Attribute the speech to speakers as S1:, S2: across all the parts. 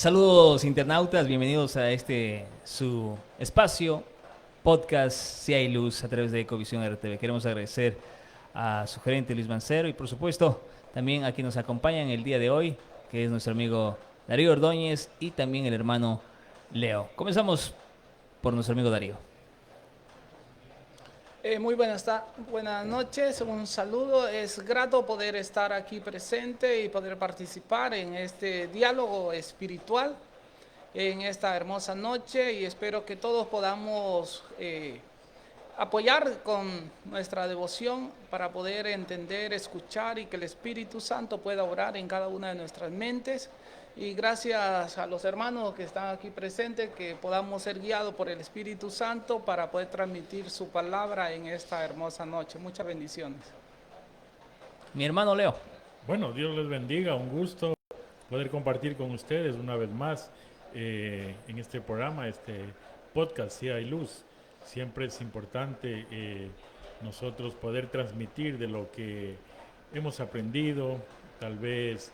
S1: Saludos internautas, bienvenidos a su espacio, podcast Si hay luz a través de Ecovisión RTV. Queremos agradecer a su gerente Luis Mancero y por supuesto también a quien nos acompaña en el día de hoy, que es nuestro amigo Darío Ordóñez y también el hermano Leo. Comenzamos por nuestro amigo Darío.
S2: Muy buenas noches, un saludo. Es grato poder estar aquí presente y poder participar en este diálogo espiritual en esta hermosa noche y espero que todos podamos apoyar con nuestra devoción para poder entender, escuchar y que el Espíritu Santo pueda obrar en cada una de nuestras mentes. Y gracias a los hermanos que están aquí presentes, que podamos ser guiados por el Espíritu Santo para poder transmitir su palabra en esta hermosa noche. Muchas bendiciones.
S1: Mi hermano Leo.
S3: Bueno, Dios les bendiga, un gusto poder compartir con ustedes una vez más en este programa, este podcast Si hay luz. Siempre es importante nosotros poder transmitir de lo que hemos aprendido, tal vez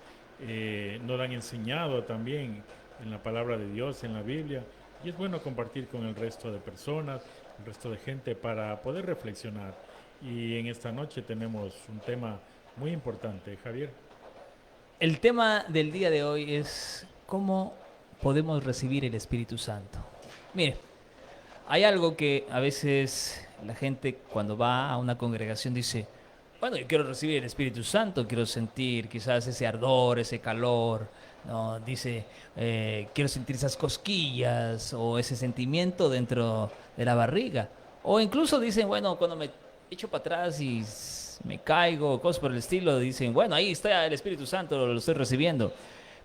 S3: nos han enseñado también en la palabra de Dios, en la Biblia, y es bueno compartir con el resto de personas, el resto de gente para poder reflexionar. Y en esta noche tenemos un tema muy importante, Javier.
S1: El tema del día de hoy es cómo podemos recibir el Espíritu Santo. Mire, hay algo que a veces la gente cuando va a una congregación dice, bueno, yo quiero recibir el Espíritu Santo, quiero sentir quizás ese ardor, ese calor, ¿no? Dice, quiero sentir esas cosquillas o ese sentimiento dentro de la barriga. O incluso dicen, bueno, cuando me echo para atrás y me caigo, cosas por el estilo, dicen, bueno, ahí está el Espíritu Santo, lo estoy recibiendo.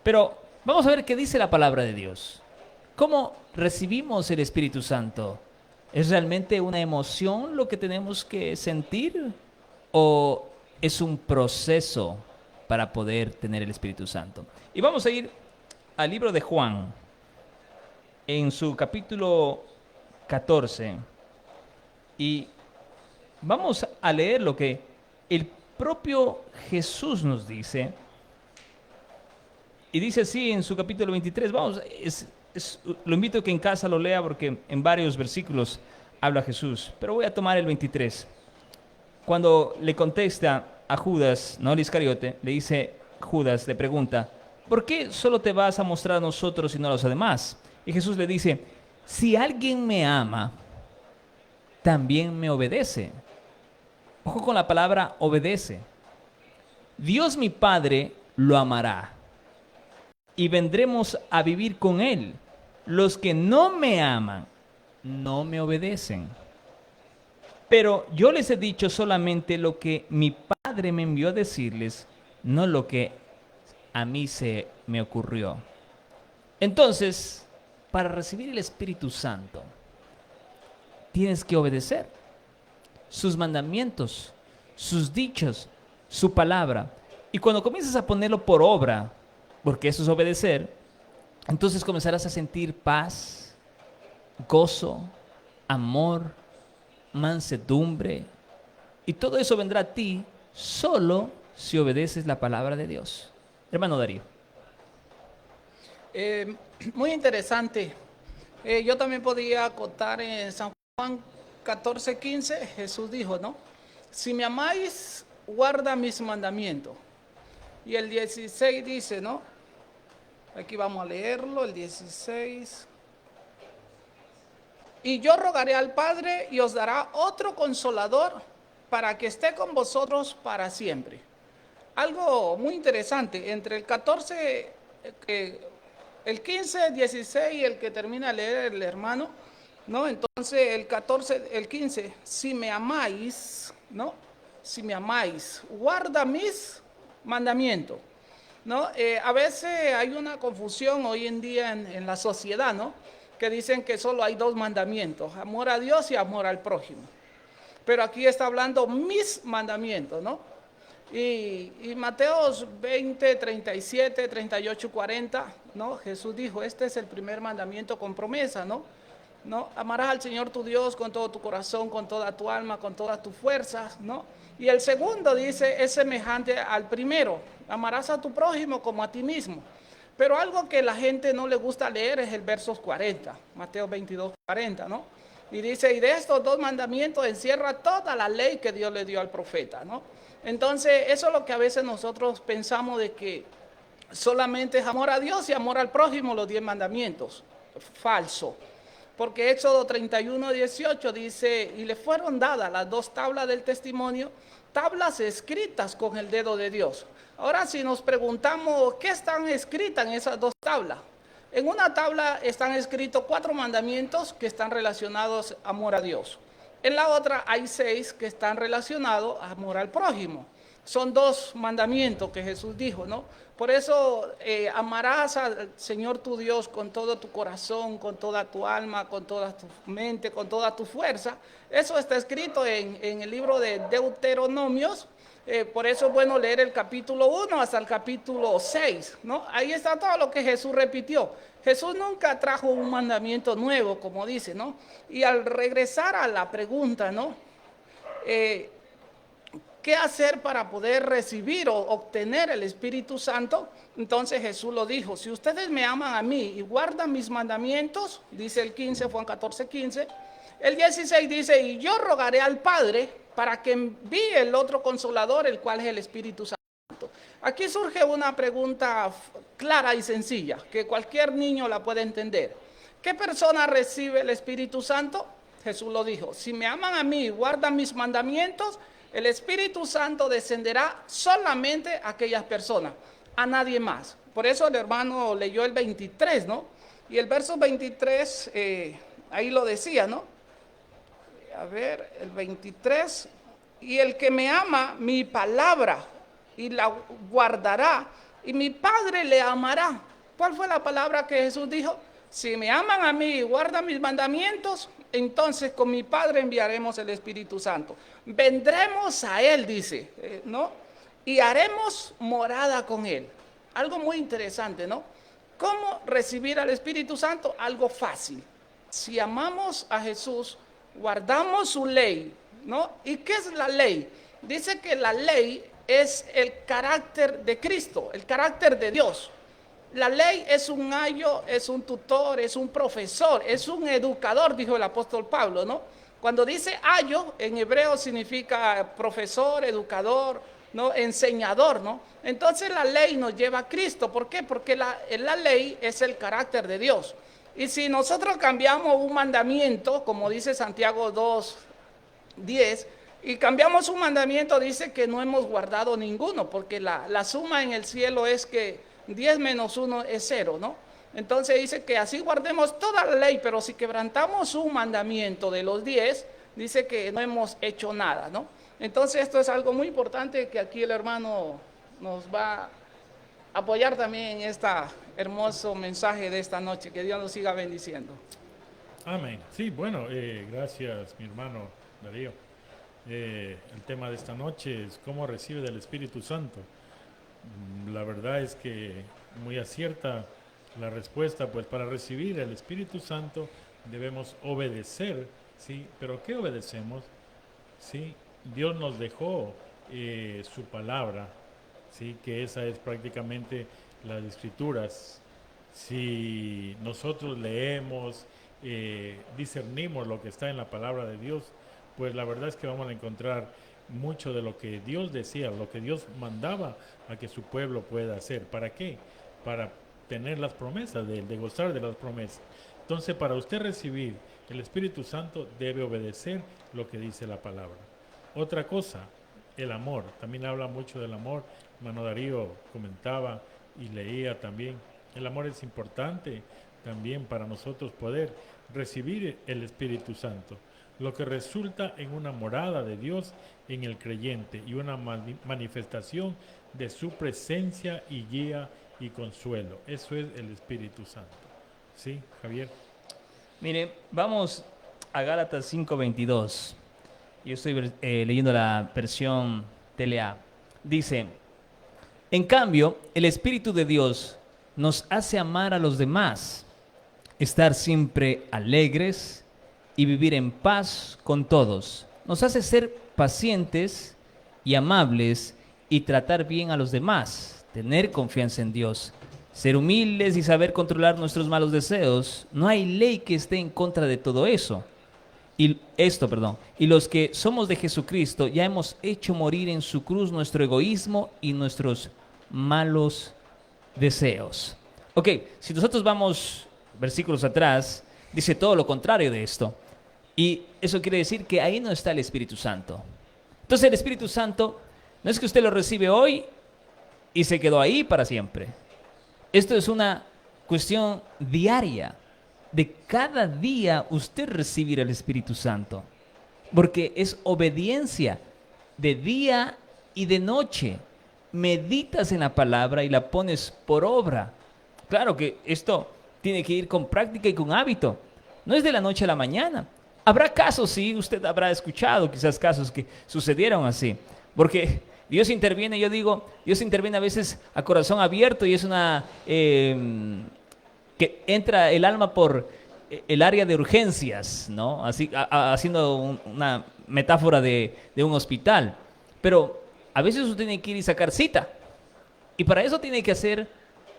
S1: Pero vamos a ver qué dice la palabra de Dios. ¿Cómo recibimos el Espíritu Santo? ¿Es realmente una emoción lo que tenemos que sentir? ¿O es un proceso para poder tener el Espíritu Santo? Y vamos a ir al libro de Juan, en su capítulo 14. Y vamos a leer lo que el propio Jesús nos dice. Y dice así en su capítulo 23. Vamos, lo invito a que en casa lo lea porque en varios versículos habla Jesús. Pero voy a tomar el 23. Cuando le contesta a Judas, no al Iscariote, le dice Judas, le pregunta, ¿por qué solo te vas a mostrar a nosotros y no a los demás? Y Jesús le dice, si alguien me ama, también me obedece. Ojo con la palabra obedece. Dios mi Padre lo amará y vendremos a vivir con él. Los que no me aman, no me obedecen. Pero yo les he dicho solamente lo que mi Padre me envió a decirles, no lo que a mí se me ocurrió. Entonces, para recibir el Espíritu Santo, tienes que obedecer sus mandamientos, sus dichos, su palabra. Y cuando comienzas a ponerlo por obra, porque eso es obedecer, entonces comenzarás a sentir paz, gozo, amor, mansedumbre, y todo eso vendrá a ti solo si obedeces la palabra de Dios. Hermano Darío.
S2: Muy interesante. Yo también podía acotar en San Juan 14:15, Jesús dijo, ¿no? Si me amáis, guarda mis mandamientos. Y el 16 dice, ¿no? Aquí vamos a leerlo, el 16. Y yo rogaré al Padre y os dará otro consolador para que esté con vosotros para siempre. Algo muy interesante, entre el 14, el 15, el 16 y el que termina de leer el hermano, ¿no? Entonces el 14, el 15, si me amáis, ¿no? Si me amáis, guarda mis mandamientos, ¿no? A veces hay una confusión hoy en día en la sociedad, ¿no? Que dicen que solo hay dos mandamientos, amor a Dios y amor al prójimo. Pero aquí está hablando mis mandamientos, ¿no? Y Mateos 20, 37, 38, 40, ¿no? Jesús dijo, este es el primer mandamiento con promesa, ¿no? ¿No? Amarás al Señor tu Dios con todo tu corazón, con toda tu alma, con todas tus fuerzas, ¿no? Y el segundo dice, es semejante al primero, amarás a tu prójimo como a ti mismo. Pero algo que la gente no le gusta leer es el verso 40, Mateo 22, 40, ¿no? Y dice, y de estos 2 mandamientos encierra toda la ley que Dios le dio al profeta, ¿no? Entonces, eso es lo que a veces nosotros pensamos de que solamente es amor a Dios y amor al prójimo los 10 mandamientos. Falso. Porque Éxodo 31, 18 dice, y le fueron dadas las 2 tablas del testimonio, tablas escritas con el dedo de Dios. Ahora, si nos preguntamos, ¿qué están escritas en esas 2 tablas? En una tabla están escritos 4 mandamientos que están relacionados a amor a Dios. En la otra hay 6 que están relacionados a amor al prójimo. Son 2 mandamientos que Jesús dijo, ¿no? Por eso amarás al Señor tu Dios con todo tu corazón, con toda tu alma, con toda tu mente, con toda tu fuerza. Eso está escrito en el libro de Deuteronomios. Por eso es bueno leer el capítulo 1 hasta el capítulo 6, ¿no? Ahí está todo lo que Jesús repitió. Jesús nunca trajo un mandamiento nuevo, como dice, ¿no? Y al regresar a la pregunta, ¿no? ¿Qué hacer para poder recibir o obtener el Espíritu Santo? Entonces Jesús lo dijo, si ustedes me aman a mí y guardan mis mandamientos, dice el 15, Juan 14, 15, el 16 dice, y yo rogaré al Padre para que envíe el otro consolador, el cual es el Espíritu Santo. Aquí surge una pregunta clara y sencilla, que cualquier niño la puede entender. ¿Qué persona recibe el Espíritu Santo? Jesús lo dijo, si me aman a mí y guardan mis mandamientos, el Espíritu Santo descenderá solamente a aquellas personas, a nadie más. Por eso el hermano leyó el 23, ¿no? Y el verso 23, ahí lo decía, ¿no? A ver, el 23, y el que me ama, mi palabra, y la guardará, y mi Padre le amará. ¿Cuál fue la palabra que Jesús dijo? Si me aman a mí y guardan mis mandamientos, entonces con mi Padre enviaremos el Espíritu Santo. Vendremos a Él, dice, ¿no? Y haremos morada con Él. Algo muy interesante, ¿no? ¿Cómo recibir al Espíritu Santo? Algo fácil. Si amamos a Jesús, guardamos su ley, ¿no? ¿Y qué es la ley? Dice que la ley es el carácter de Cristo, el carácter de Dios. La ley es un ayo, es un tutor, es un profesor, es un educador, dijo el apóstol Pablo, ¿no? Cuando dice ayo, en hebreo significa profesor, educador, ¿no? Enseñador, ¿no? Entonces la ley nos lleva a Cristo. ¿Por qué? Porque la ley es el carácter de Dios. Y si nosotros cambiamos un mandamiento, como dice Santiago 2:10, y cambiamos un mandamiento, dice que no hemos guardado ninguno, porque la suma en el cielo es que 10 menos 1 es 0, ¿no? Entonces dice que así guardemos toda la ley, pero si quebrantamos un mandamiento de los 10, dice que no hemos hecho nada, ¿no? Entonces esto es algo muy importante que aquí el hermano nos va a apoyar también en este hermoso mensaje de esta noche. Que Dios nos siga bendiciendo.
S3: Amén. Sí, bueno, gracias mi hermano Darío. El tema de esta noche es cómo recibe del Espíritu Santo. La verdad es que muy acierta la respuesta, pues para recibir el Espíritu Santo debemos obedecer, ¿sí? ¿Pero qué obedecemos? ¿Sí? Dios nos dejó su palabra, ¿sí? Que esa es prácticamente las Escrituras. Si nosotros leemos, discernimos lo que está en la palabra de Dios, pues la verdad es que vamos a encontrar mucho de lo que Dios decía, lo que Dios mandaba a que su pueblo pueda hacer. ¿Para qué? Para tener las promesas de gozar de las promesas. Entonces, para usted recibir el Espíritu Santo, debe obedecer lo que dice la palabra. Otra cosa, el amor. También habla mucho del amor. Hermano Darío comentaba y leía también. El amor es importante también para nosotros poder recibir el Espíritu Santo, lo que resulta en una morada de Dios en el creyente y una manifestación de su presencia y guía y consuelo. Eso es el Espíritu Santo. ¿Sí, Javier?
S1: Mire, vamos a Gálatas 5:22. Yo estoy leyendo la versión TLA. Dice, en cambio, el Espíritu de Dios nos hace amar a los demás, estar siempre alegres y vivir en paz con todos. Nos hace ser pacientes y amables y tratar bien a los demás, tener confianza en Dios, ser humildes y saber controlar nuestros malos deseos, no hay ley que esté en contra de todo eso. Y los que somos de Jesucristo ya hemos hecho morir en su cruz nuestro egoísmo y nuestros malos deseos. Ok, si nosotros vamos versículos atrás, dice todo lo contrario de esto. Y eso quiere decir que ahí no está el Espíritu Santo. Entonces el Espíritu Santo no es que usted lo recibe hoy y se quedó ahí para siempre. Esto es una cuestión diaria. De cada día usted recibirá el Espíritu Santo. Porque es obediencia de día y de noche. Meditas en la palabra y la pones por obra. Claro que esto tiene que ir con práctica y con hábito. No es de la noche a la mañana. Habrá casos, sí, usted habrá escuchado quizás casos que sucedieron así. Porque Dios interviene, yo digo, Dios interviene a veces a corazón abierto y es una... que entra el alma por el área de urgencias, ¿no? Así, haciendo una metáfora de un hospital. Pero a veces usted tiene que ir y sacar cita. Y para eso tiene que hacer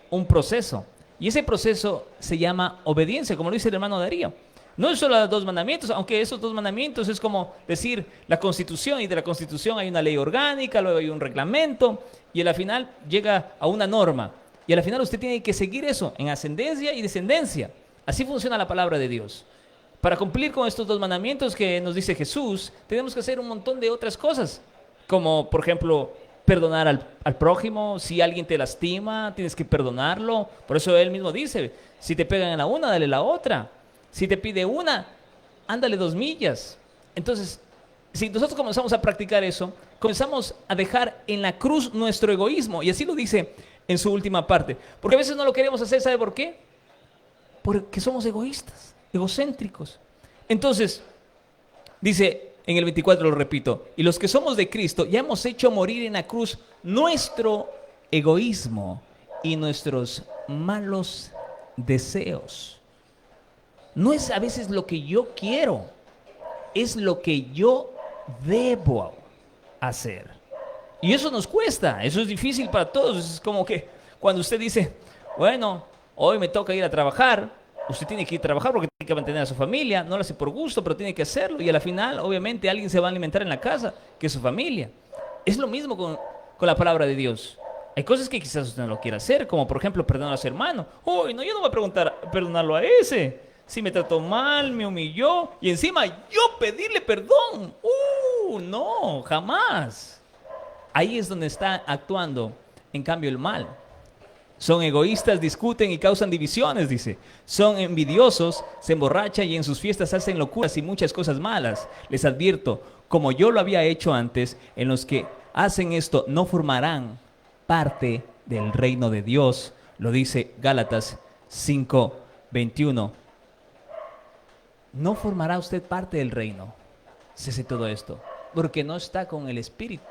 S1: un proceso. Y ese proceso se llama obediencia, como lo dice el hermano Darío. No es solo los 2 mandamientos, aunque esos 2 mandamientos es como decir la Constitución, y de la Constitución hay una ley orgánica, luego hay un reglamento, y a la final llega a una norma. Y a la final usted tiene que seguir eso en ascendencia y descendencia. Así funciona la palabra de Dios. Para cumplir con estos 2 mandamientos que nos dice Jesús, tenemos que hacer un montón de otras cosas. Como, por ejemplo, perdonar al prójimo. Si alguien te lastima, tienes que perdonarlo. Por eso él mismo dice, si te pegan en la una, dale la otra. Si te pide una, ándale 2 millas. Entonces, si nosotros comenzamos a practicar eso, comenzamos a dejar en la cruz nuestro egoísmo. Y así lo dice en su última parte. Porque a veces no lo queremos hacer, ¿sabe por qué? Porque somos egoístas, egocéntricos. Entonces, dice en el 24, lo repito, y los que somos de Cristo ya hemos hecho morir en la cruz nuestro egoísmo y nuestros malos deseos. No es a veces lo que yo quiero, es lo que yo debo hacer. Y eso nos cuesta, eso es difícil para todos. Es como que cuando usted dice, bueno, hoy me toca ir a trabajar, usted tiene que ir a trabajar porque tiene que mantener a su familia, no lo hace por gusto, pero tiene que hacerlo. Y a la final, obviamente, alguien se va a alimentar en la casa, que es su familia. Es lo mismo con la palabra de Dios. Hay cosas que quizás usted no lo quiera hacer, como por ejemplo perdonar a su hermano. Uy, no, yo no voy a perdonarlo a ese. Si me trató mal, me humilló, y encima yo pedirle perdón. No, jamás. Ahí es donde está actuando, en cambio, el mal. Son egoístas, discuten y causan divisiones, dice. Son envidiosos, se emborrachan y en sus fiestas hacen locuras y muchas cosas malas. Les advierto, como yo lo había hecho antes, en los que hacen esto no formarán parte del reino de Dios. Lo dice Gálatas 5:21. No formará usted parte del reino si hace todo esto, porque no está con el Espíritu.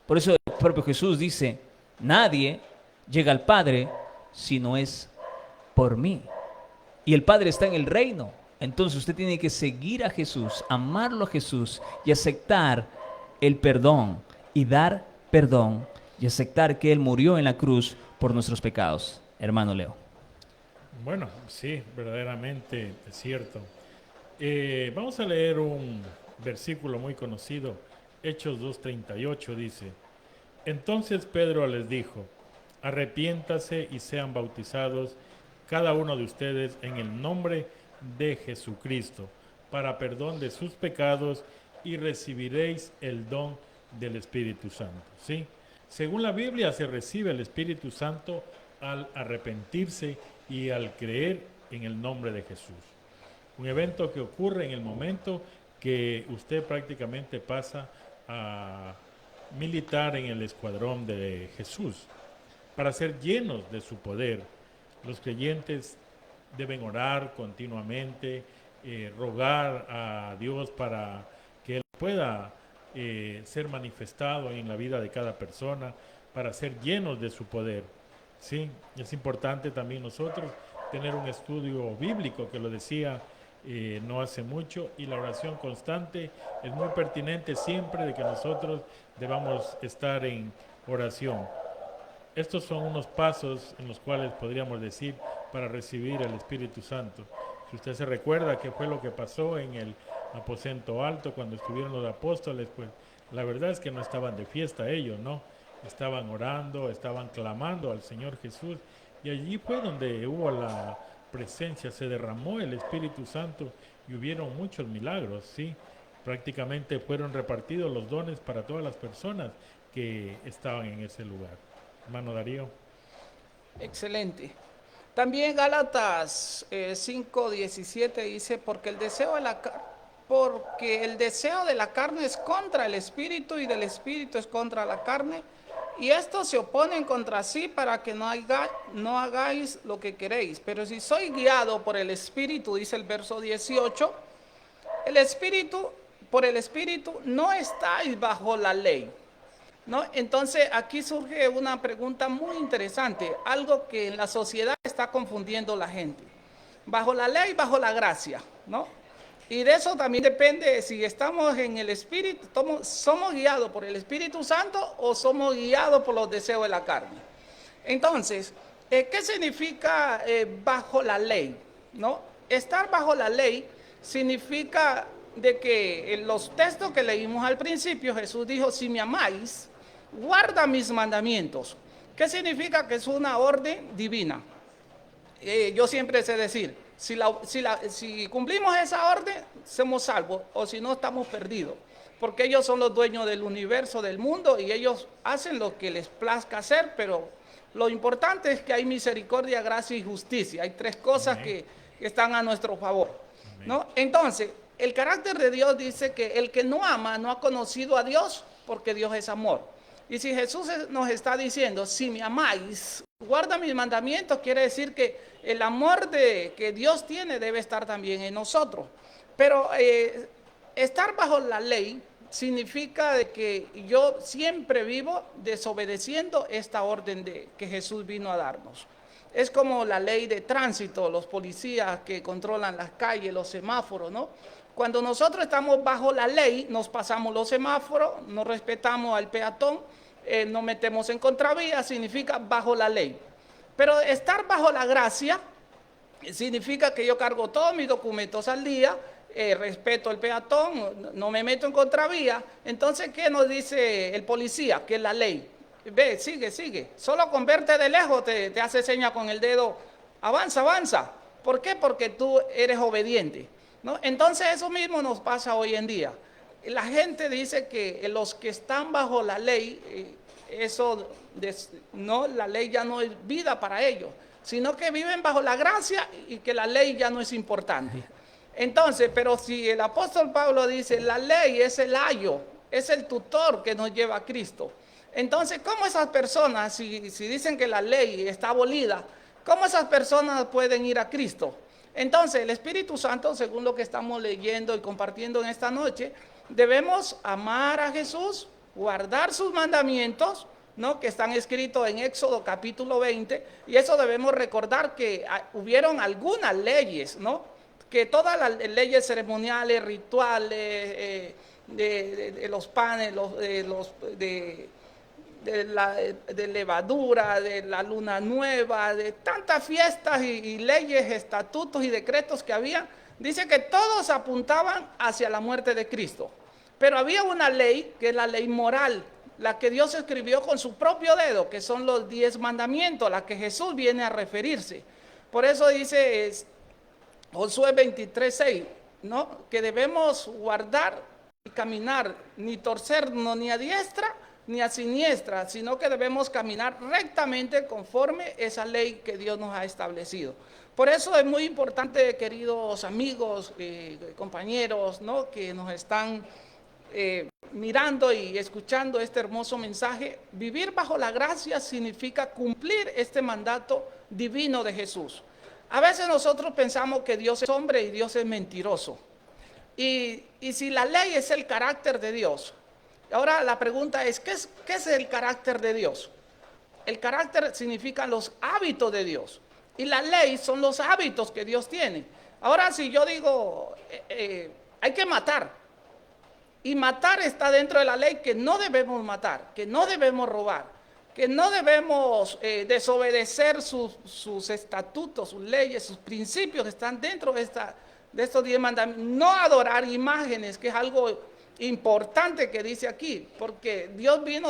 S1: Por eso el propio Jesús dice, nadie llega al Padre si no es por mí. Y el Padre está en el reino. Entonces usted tiene que seguir a Jesús, amarlo a Jesús y aceptar el perdón y dar perdón y aceptar que Él murió en la cruz por nuestros pecados. Hermano Leo.
S3: Bueno, sí, verdaderamente es cierto. Vamos a leer un versículo muy conocido, Hechos 2:38 dice, entonces Pedro les dijo, arrepiéntase y sean bautizados cada uno de ustedes en el nombre de Jesucristo para perdón de sus pecados y recibiréis el don del Espíritu Santo. ¿Sí? Según la Biblia se recibe el Espíritu Santo al arrepentirse y al creer en el nombre de Jesús. Un evento que ocurre en el momento que usted prácticamente pasa a militar en el escuadrón de Jesús. Para ser llenos de su poder, los creyentes deben orar continuamente, rogar a Dios para que Él pueda ser manifestado en la vida de cada persona, para ser llenos de su poder. Sí, es importante también nosotros tener un estudio bíblico, que lo decía no hace mucho, y la oración constante es muy pertinente siempre de que nosotros debamos estar en oración. estos son unos pasos en los cuales podríamos decir para recibir el Espíritu Santo. Si usted se recuerda qué fue lo que pasó en el aposento alto cuando estuvieron los apóstoles, pues la verdad es que no estaban de fiesta ellos, ¿no? Estaban orando, estaban clamando al Señor Jesús, y allí fue donde hubo la presencia, se derramó el Espíritu Santo y hubieron muchos milagros, ¿sí? Prácticamente fueron repartidos los dones para todas las personas que estaban en ese lugar. Hermano Darío.
S2: Excelente. También Gálatas 5:17 dice, porque el deseo de la carne es contra el espíritu y del espíritu es contra la carne, y estos se oponen contra sí para que no hagáis lo que queréis. Pero si soy guiado por el espíritu, dice el verso 18, por el espíritu no estáis bajo la ley, ¿no? Entonces aquí surge una pregunta muy interesante, algo que en la sociedad está confundiendo la gente. Bajo la ley, bajo la gracia, ¿no? Y de eso también depende si estamos en el Espíritu, somos guiados por el Espíritu Santo o somos guiados por los deseos de la carne. Entonces, ¿qué significa bajo la ley? ¿No? Estar bajo la ley significa de que en los textos que leímos al principio, Jesús dijo, si me amáis, guarda mis mandamientos. ¿Qué significa? Que es una orden divina. Yo siempre sé decir, si cumplimos esa orden, somos salvos, o si no, estamos perdidos. Porque ellos son los dueños del universo, del mundo, y ellos hacen lo que les plazca hacer, pero lo importante es que hay misericordia, gracia y justicia. Hay tres cosas que están a nuestro favor, ¿no? Entonces, el carácter de Dios dice que el que no ama no ha conocido a Dios, porque Dios es amor. Y si Jesús nos está diciendo, si me amáis, guarda mis mandamientos, quiere decir que el amor que Dios tiene debe estar también en nosotros. Pero estar bajo la ley significa de que yo siempre vivo desobedeciendo esta orden que Jesús vino a darnos. Es como la ley de tránsito, los policías que controlan las calles, los semáforos, ¿no? Cuando nosotros estamos bajo la ley, nos pasamos los semáforos, no respetamos al peatón, nos metemos en contravía, significa bajo la ley. Pero estar bajo la gracia significa que yo cargo todos mis documentos al día, respeto al peatón, no me meto en contravía. Entonces, ¿qué nos dice el policía? Que es la ley. Ve, sigue. Solo con verte de lejos te hace seña con el dedo, avanza. ¿Por qué? Porque tú eres obediente, ¿no? Entonces eso mismo nos pasa hoy en día. La gente dice que los que están bajo la ley, la ley ya no es vida para ellos, sino que viven bajo la gracia y que la ley ya no es importante. Entonces, pero si el apóstol Pablo dice, la ley es el ayo, es el tutor que nos lleva a Cristo. Entonces, ¿cómo esas personas, si dicen que la ley está abolida, cómo esas personas pueden ir a Cristo? Entonces, el Espíritu Santo, según lo que estamos leyendo y compartiendo en esta noche, debemos amar a Jesús, guardar sus mandamientos, ¿no? Que están escritos en Éxodo capítulo 20, y eso debemos recordar que hubieron algunas leyes, ¿no? Que todas las leyes ceremoniales, rituales, de los panes, de levadura, de la luna nueva, de tantas fiestas y leyes, estatutos y decretos que había, dice que todos apuntaban hacia la muerte de Cristo. Pero había una ley, que es la ley moral, la que Dios escribió con su propio dedo, que son los 10 mandamientos, a la que Jesús viene a referirse. Por eso dice Josué 23:6, ¿no? Que debemos guardar y caminar, ni torcernos ni a diestra ni a siniestra, sino que debemos caminar rectamente conforme esa ley que Dios nos ha establecido. Por eso es muy importante, queridos amigos, compañeros, ¿no? Que nos están mirando y escuchando este hermoso mensaje. Vivir bajo la gracia significa cumplir este mandato divino de Jesús. A veces nosotros pensamos que Dios es hombre y Dios es mentiroso. Y si la ley es el carácter de Dios, ahora la pregunta es, ¿qué es el carácter de Dios? El carácter significa los hábitos de Dios. Y la ley son los hábitos que Dios tiene. Ahora, si yo digo, hay que matar, y matar está dentro de la ley, que no debemos matar, que no debemos robar, que no debemos desobedecer sus estatutos, sus leyes, sus principios que están dentro de estos 10 mandamientos. No adorar imágenes, que es algo importante que dice aquí, porque Dios vino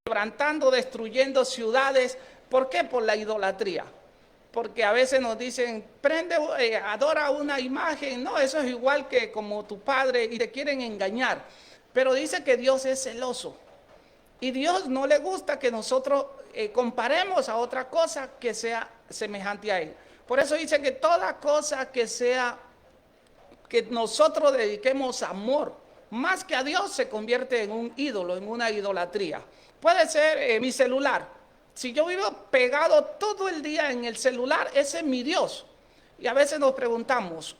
S2: quebrantando, destruyendo ciudades. ¿Por qué? Por la idolatría. Porque a veces nos dicen, adora una imagen. No, eso es igual que como tu padre, y te quieren engañar. Pero dice que Dios es celoso. Y Dios no le gusta que nosotros comparemos a otra cosa que sea semejante a Él. Por eso dice que toda cosa que nosotros dediquemos amor, más que a Dios, se convierte en un ídolo, en una idolatría. Puede ser mi celular. Si yo vivo pegado todo el día en el celular, ese es mi Dios. Y a veces nos preguntamos,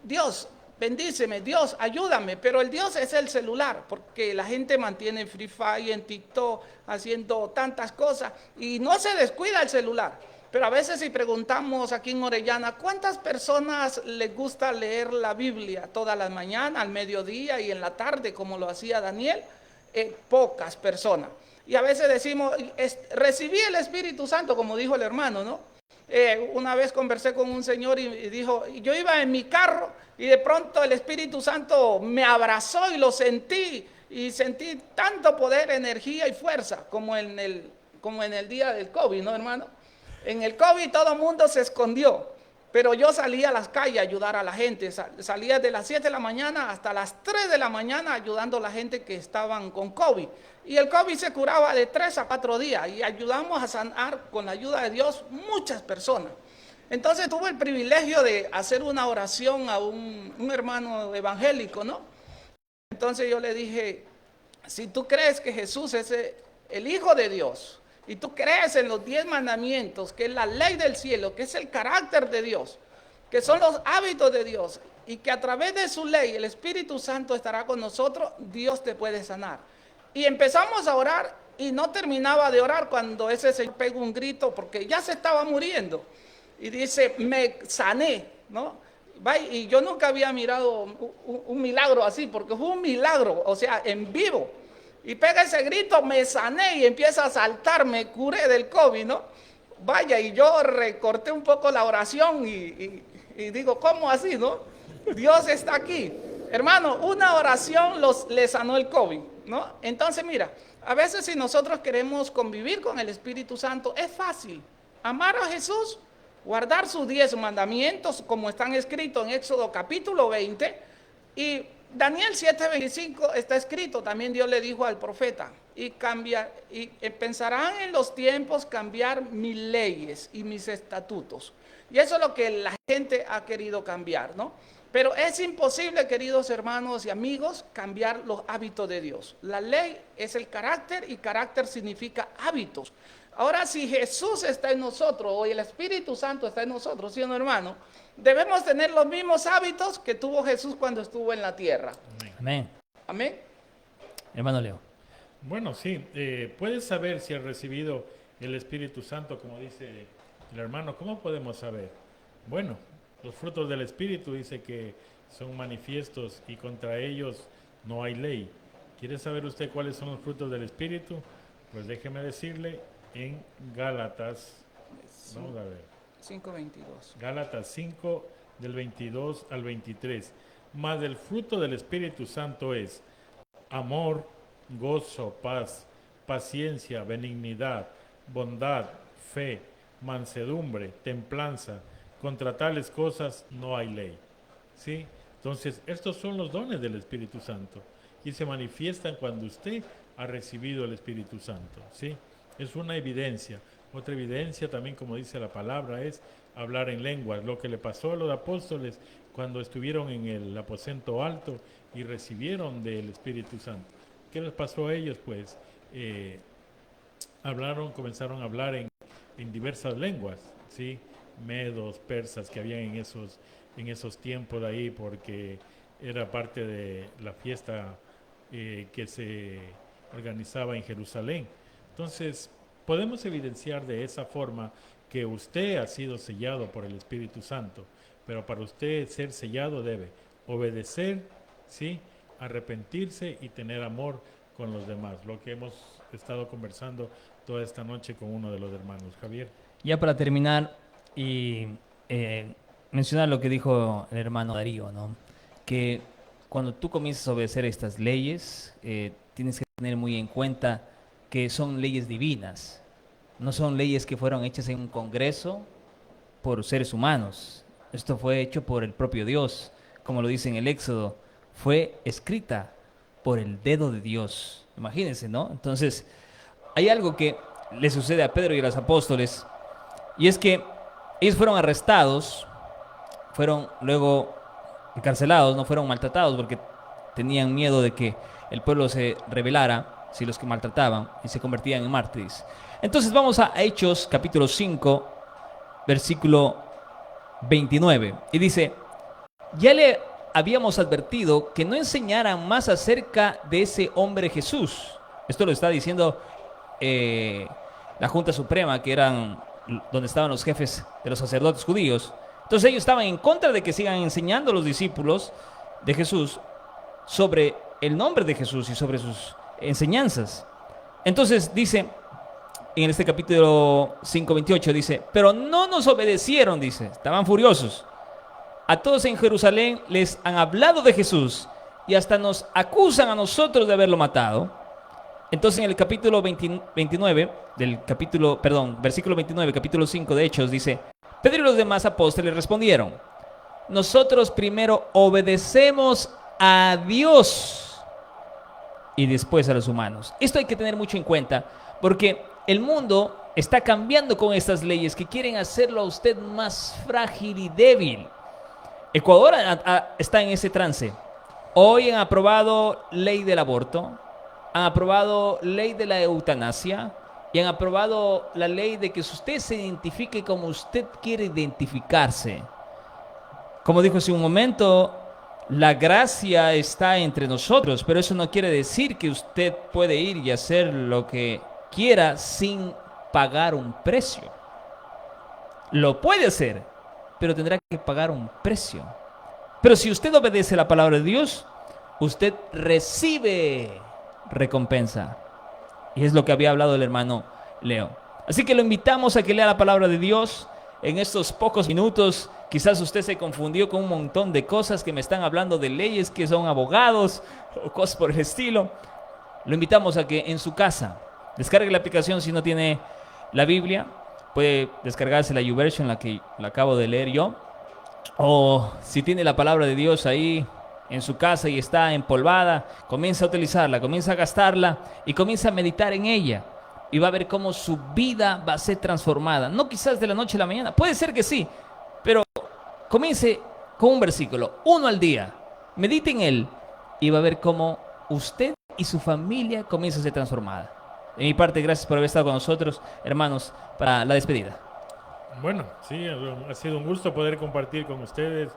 S2: Dios, bendíceme, Dios, ayúdame, pero el Dios es el celular, porque la gente mantiene Free Fire, en TikTok, haciendo tantas cosas, y no se descuida el celular. Pero a veces si preguntamos aquí en Orellana, ¿cuántas personas les gusta leer la Biblia todas las mañanas, al mediodía y en la tarde, como lo hacía Daniel? Pocas personas. Y a veces decimos, recibí el Espíritu Santo, como dijo el hermano, ¿no? Una vez conversé con un señor y dijo, yo iba en mi carro y de pronto el Espíritu Santo me abrazó y lo sentí, y sentí tanto poder, energía y fuerza como en el día del COVID, ¿no, hermano? En el COVID todo el mundo se escondió, pero yo salía a las calles a ayudar a la gente. Salía de las 7 de la mañana hasta las 3 de la mañana ayudando a la gente que estaban con COVID. Y el COVID se curaba de 3 a 4 días y ayudamos a sanar con la ayuda de Dios muchas personas. Entonces tuve el privilegio de hacer una oración a un hermano evangélico, ¿no? Entonces yo le dije, si tú crees que Jesús es el Hijo de Dios, y tú crees en los 10 mandamientos, que es la ley del cielo, que es el carácter de Dios, que son los hábitos de Dios, y que a través de su ley el Espíritu Santo estará con nosotros, Dios te puede sanar. Y empezamos a orar y no terminaba de orar cuando ese señor pegó un grito porque ya se estaba muriendo. Y dice, me sané, ¿no? Y yo nunca había mirado un milagro así, porque fue un milagro, o sea, en vivo. Y pega ese grito, me sané, y empieza a saltar, me curé del COVID, ¿no? Vaya, y yo recorté un poco la oración y digo, ¿cómo así, no? Dios está aquí. Hermano, una oración le sanó el COVID, ¿no? Entonces, mira, a veces si nosotros queremos convivir con el Espíritu Santo, es fácil. Amar a Jesús, guardar sus 10 mandamientos, como están escritos en Éxodo capítulo 20, y Daniel 7:25 está escrito, también Dios le dijo al profeta, y pensarán en los tiempos cambiar mis leyes y mis estatutos. Y eso es lo que la gente ha querido cambiar, ¿no? Pero es imposible, queridos hermanos y amigos, cambiar los hábitos de Dios. La ley es el carácter, y carácter significa hábitos. Ahora, si Jesús está en nosotros, o el Espíritu Santo está en nosotros, ¿sí o no, hermano? Debemos tener los mismos hábitos que tuvo Jesús cuando estuvo en la tierra.
S1: Amén.
S2: Amén.
S1: Hermano Leo.
S3: Bueno, sí, puedes saber si has recibido el Espíritu Santo, como dice el hermano. ¿Cómo podemos saber? Bueno, los frutos del Espíritu dice que son manifiestos y contra ellos no hay ley. ¿Quiere saber usted cuáles son los frutos del Espíritu? Pues déjeme decirle en Gálatas, vamos a ver.
S2: 5:22.
S3: Gálatas 5, del 22 al 23. Mas el fruto del Espíritu Santo es amor, gozo, paz, paciencia, benignidad, bondad, fe, mansedumbre, templanza. Contra tales cosas no hay ley. ¿Sí? Entonces, estos son los dones del Espíritu Santo y se manifiestan cuando usted ha recibido el Espíritu Santo. ¿Sí? Es una evidencia. Otra evidencia también, como dice la palabra, es hablar en lenguas. Lo que le pasó a los apóstoles cuando estuvieron en el aposento alto y recibieron del Espíritu Santo. ¿Qué les pasó a ellos? Pues comenzaron a hablar en diversas lenguas, ¿sí? Medos, persas, que habían en esos tiempos de ahí, porque era parte de la fiesta que se organizaba en Jerusalén. Entonces, podemos evidenciar de esa forma que usted ha sido sellado por el Espíritu Santo, pero para usted ser sellado debe obedecer, ¿sí? Arrepentirse y tener amor con los demás, lo que hemos estado conversando toda esta noche con uno de los hermanos. Javier.
S1: Ya para terminar y mencionar lo que dijo el hermano Darío, ¿no? Que cuando tú comienzas a obedecer estas leyes, tienes que tener muy en cuenta que son leyes divinas, no son leyes que fueron hechas en un congreso por seres humanos. Esto fue hecho por el propio Dios, como lo dice en el Éxodo, fue escrita por el dedo de Dios. Imagínense, ¿no? Entonces, hay algo que le sucede a Pedro y a los apóstoles, y es que ellos fueron arrestados, fueron luego encarcelados, no fueron maltratados porque tenían miedo de que el pueblo se rebelara si los que maltrataban y se convertían en mártires. Entonces vamos a Hechos capítulo 5, versículo 29, y dice: ya le habíamos advertido que no enseñaran más acerca de ese hombre Jesús. Esto lo está diciendo la Junta Suprema, que eran donde estaban los jefes de los sacerdotes judíos. Entonces ellos estaban en contra de que sigan enseñando a los discípulos de Jesús sobre el nombre de Jesús y sobre sus enseñanzas. Entonces dice en este capítulo 5:28, dice: pero no nos obedecieron, dice, estaban furiosos. A todos en Jerusalén les han hablado de Jesús y hasta nos acusan a nosotros de haberlo matado. Entonces en el capítulo 29 versículo 29, capítulo 5 de Hechos, dice: Pedro y los demás apóstoles respondieron: nosotros primero obedecemos a Dios y después a los humanos. Esto hay que tener mucho en cuenta, porque el mundo está cambiando con estas leyes que quieren hacerlo a usted más frágil y débil. Ecuador está en ese trance. Hoy han aprobado ley del aborto, han aprobado ley de la eutanasia y han aprobado la ley de que usted se identifique como usted quiere identificarse. Como dijo hace un momento, la gracia está entre nosotros, pero eso no quiere decir que usted puede ir y hacer lo que quiera sin pagar un precio. Lo puede hacer, pero tendrá que pagar un precio. Pero si usted obedece la palabra de Dios, usted recibe recompensa. Y es lo que había hablado el hermano Leo. Así que lo invitamos a que lea la palabra de Dios en estos pocos minutos. Quizás usted se confundió con un montón de cosas que me están hablando de leyes, que son abogados o cosas por el estilo. Lo invitamos a que en su casa descargue la aplicación. Si no tiene la Biblia, puede descargarse la YouVersion, la que la acabo de leer yo. O si tiene la palabra de Dios ahí en su casa y está empolvada, comienza a utilizarla, comienza a gastarla y comienza a meditar en ella. Y va a ver cómo su vida va a ser transformada. No quizás de la noche a la mañana, puede ser que sí, pero comience con un versículo, uno al día. Medite en él y va a ver cómo usted y su familia comienza a ser transformada. De mi parte, gracias por haber estado con nosotros, hermanos, para la despedida.
S3: Bueno, sí, ha sido un gusto poder compartir con ustedes,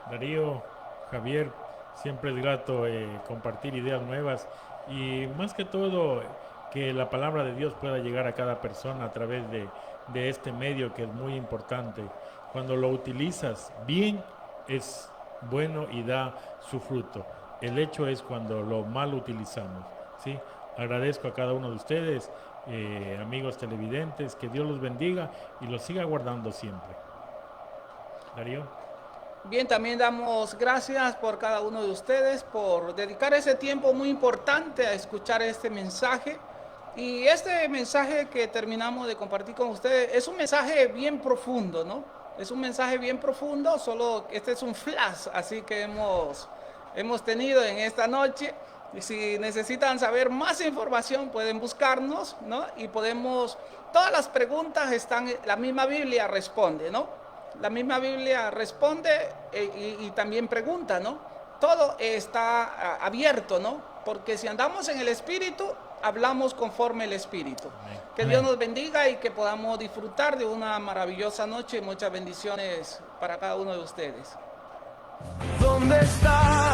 S3: Darío, Javier. Siempre es grato compartir ideas nuevas y más que todo que la palabra de Dios pueda llegar a cada persona a través de este medio, que es muy importante. Cuando lo utilizas bien, es bueno y da su fruto. El hecho es cuando lo mal utilizamos, ¿sí? Agradezco a cada uno de ustedes, amigos televidentes, que Dios los bendiga y los siga guardando siempre. Darío.
S2: Bien, también damos gracias por cada uno de ustedes por dedicar ese tiempo muy importante a escuchar este mensaje. Y este mensaje que terminamos de compartir con ustedes es un mensaje bien profundo, ¿no? Es un mensaje bien profundo, solo este es un flash, así que hemos tenido en esta noche. Y si necesitan saber más información, pueden buscarnos, ¿no? Y todas las preguntas están, la misma Biblia responde, ¿no? La misma Biblia responde y también pregunta, ¿no? Todo está abierto, ¿no? Porque si andamos en el Espíritu, hablamos conforme el Espíritu.
S3: Amén.
S2: Que Dios nos bendiga y que podamos disfrutar de una maravillosa noche. Muchas bendiciones para cada uno de ustedes.
S4: ¿Dónde está?